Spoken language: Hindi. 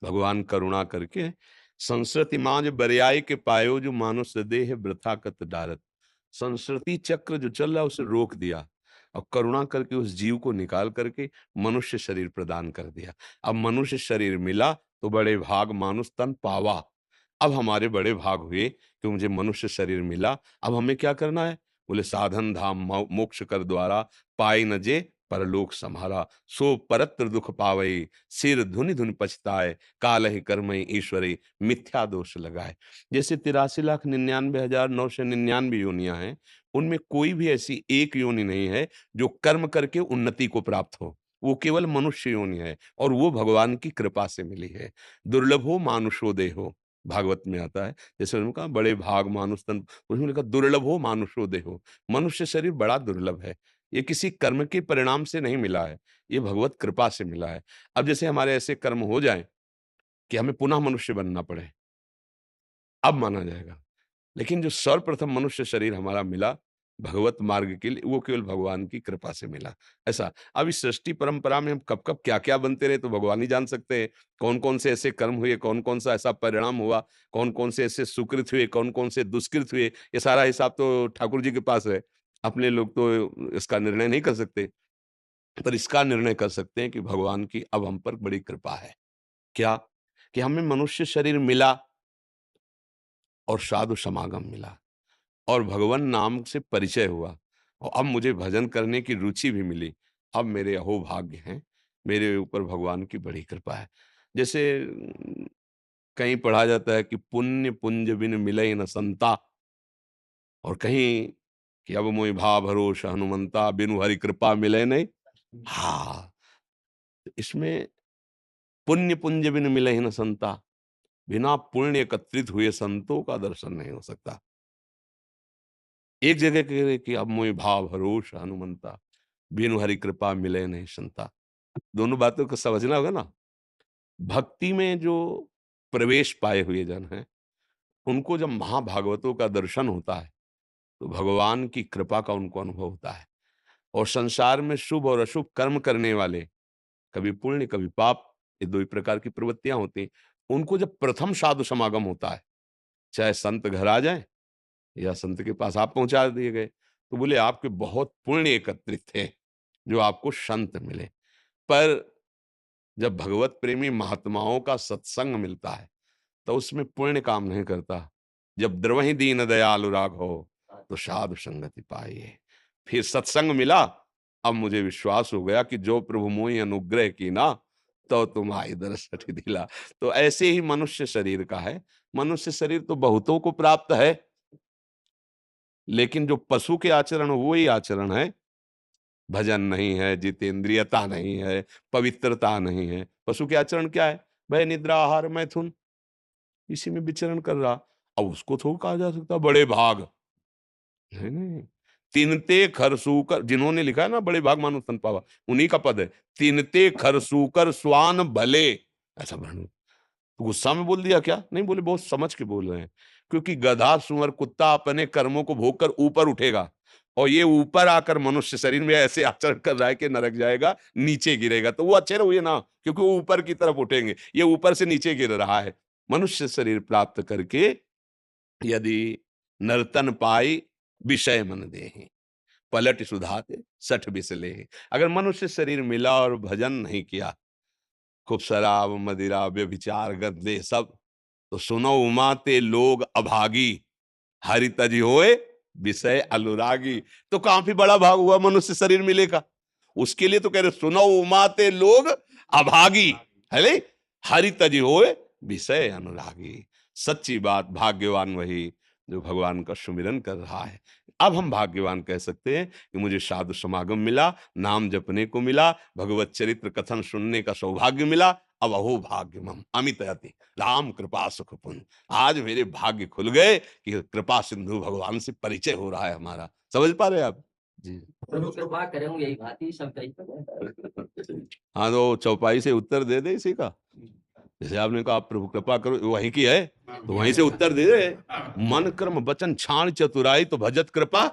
भगवान करुणा करके संस्कृति मांझ बरियाई के पायो जो मानुष देह वृथा कत डारत। संस्कृति चक्र जो चल रहा है उसे रोक दिया और करुणा करके उस जीव को निकाल करके मनुष्य शरीर प्रदान कर दिया। अब मनुष्य शरीर मिला तो बड़े भाग मानुष तन पावा। अब हमारे बड़े भाग हुए कि मुझे मनुष्य शरीर मिला। अब हमें क्या करना है? बोले साधन धाम मोक्ष कर द्वारा पाई न जे परलोक सम्हारा। सो परत्र दुख पावई सिर धुनि धुनि पछताए काल ही कर्मई ईश्वरी मिथ्या दोष लगाए। जैसे 83,99,999 योनियां हैं, उनमें कोई भी ऐसी एक योनि नहीं है जो कर्म करके उन्नति को प्राप्त हो। वो केवल मनुष्य योनि है और वो भगवान की कृपा से मिली है। दुर्लभो मानुषो देहो, भागवत में आता है। जैसे उन्होंने कहा बड़े भाग मानुष तन, उसमें लिखा दुर्लभो मानुषो देहो। मनुष्य शरीर बड़ा दुर्लभ है। ये किसी कर्म के परिणाम से नहीं मिला है, ये भगवत कृपा से मिला है। अब जैसे हमारे ऐसे कर्म हो जाएं कि हमें पुनः मनुष्य बनना पड़े, अब माना जाएगा। लेकिन जो सर्वप्रथम मनुष्य शरीर हमारा मिला भगवत मार्ग के लिए, वो केवल भगवान की कृपा से मिला। ऐसा अब इस सृष्टि परंपरा में हम कब कब क्या क्या बनते रहे तो भगवान ही जान सकते हैं। कौन कौन से ऐसे कर्म हुए, कौन कौन सा ऐसा परिणाम हुआ, कौन कौन से ऐसे सुकृत हुए, कौन कौन से दुष्कृत हुए, ये सारा हिसाब तो ठाकुर जी के पास है। अपने लोग तो इसका निर्णय नहीं कर सकते, पर इसका निर्णय कर सकते हैं कि भगवान की अब हम पर बड़ी कृपा है। क्या? कि हमें मनुष्य शरीर मिला और साधु समागम मिला और भगवान नाम से परिचय हुआ और अब मुझे भजन करने की रुचि भी मिली। अब मेरे अहोभाग्य हैं, मेरे ऊपर भगवान की बड़ी कृपा है। जैसे कहीं पढ़ा जाता है कि पुण्य पुंज बिन मिलई न संता, और कहीं कि अब मोहि भाव भरोस हनुमंता बिनु हरि कृपा मिले नहीं। हाँ, तो इसमें पुण्य पुंज बिन मिलई न संता, बिना पुण्य एकत्रित हुए संतों का दर्शन नहीं हो सकता। एक जगह कह रहे कि अब मोहि भाव भरोस हनुमंता बिनु हरि कृपा मिले नहीं संता। दोनों बातों को समझना होगा ना। भक्ति में जो प्रवेश पाए हुए जन हैं, उनको जब महाभागवतों का दर्शन होता है तो भगवान की कृपा का उनको अनुभव होता है। और संसार में शुभ और अशुभ कर्म करने वाले, कभी पुण्य कभी पाप, ये दो ही प्रकार की प्रवृत्तियां होती हैं। उनको जब प्रथम साधु समागम होता है, चाहे संत घर आ जाए या संत के पास आप पहुंचा दिए गए, तो बोले आपके बहुत पुण्य एकत्रित थे जो आपको संत मिले। पर जब भगवत प्रेमी महात्माओं का सत्संग मिलता है तो उसमें पुण्य काम नहीं करता। जब द्रवहि दीन दयालु राघो तो साधु संगति पाइए। फिर सत्संग मिला, अब मुझे विश्वास हो गया कि जो प्रभु मोहि अनुग्रह की ना तो तुम आई दरस हठि दिला। तो ऐसे ही मनुष्य शरीर का है। मनुष्य शरीर तो बहुतों को प्राप्त है, लेकिन जो पशु के आचरण वो ही आचरण है। भजन नहीं है, जितेंद्रियता नहीं है, पवित्रता नहीं है। पशु के आचरण क्या है? भय निद्रा आहार मैथुन, इसी में विचरण कर रहा। अब उसको थोड़ा कहा जा सकता बड़े भाग, नहीं नहीं। तिनते खरसूकर, जिन्होंने लिखा है ना बड़े भाग मानो तन पावा, उन्हीं का पद है। तिनते खरसूकर स्वान भले, ऐसा वर्णन। तो गुस्सा में बोल दिया क्या? नहीं बोले, बहुत समझ के बोल रहे हैं। क्योंकि गधा सुअर कुत्ता अपने कर्मों को भोग कर ऊपर उठेगा और ये ऊपर आकर मनुष्य शरीर में ऐसे आचरण कर रहा है कि नरक जाएगा, नीचे गिरेगा। तो वो अच्छे रहुए ना, क्योंकि वो ऊपर की तरफ उठेंगे, ये ऊपर से नीचे गिर रहा है। मनुष्य शरीर प्राप्त करके यदि नर्तन पाई विषय मन देहि पलट सुधाते सठ बिसले। अगर मनुष्य शरीर मिला और भजन नहीं किया, खूब शराब मदिरा व्यभिचार गंदे सब, तो सुनो उमाते लोग अभागी हरि तज होए विषय अनुरागी। तो काफी बड़ा भाग हुआ मनुष्य शरीर मिलेगा। उसके लिए तो कह रहे सुनो उमाते लोग अभागी है, हरि तज होए विषय अनुरागी। सच्ची बात, भाग्यवान वही जो भगवान का सुमिरन कर रहा है। अब हम भाग्यवान कह सकते हैं कि मुझे साधु समागम मिला, नाम जपने को मिला, भगवत चरित्र कथन सुनने का सौभाग्य मिला। अब अहो भाग्यमम अमित अति राम कृपा सुख पुण्य। आज मेरे भाग्य खुल गए कि कृपा सिंधु भगवान से परिचय हो रहा है हमारा। समझ पा रहे हैं आप जी? प्रभु कृपा करें यही बात ही सब कही। हाँ, तो चौपाई से उत्तर दे दे इसी का। जैसे आपने कहा आप प्रभु कृपा करो, वहीं की है तो वहीं से उत्तर दे दे। मन कर्म वचन छाण चतुराई तो भजत कृपा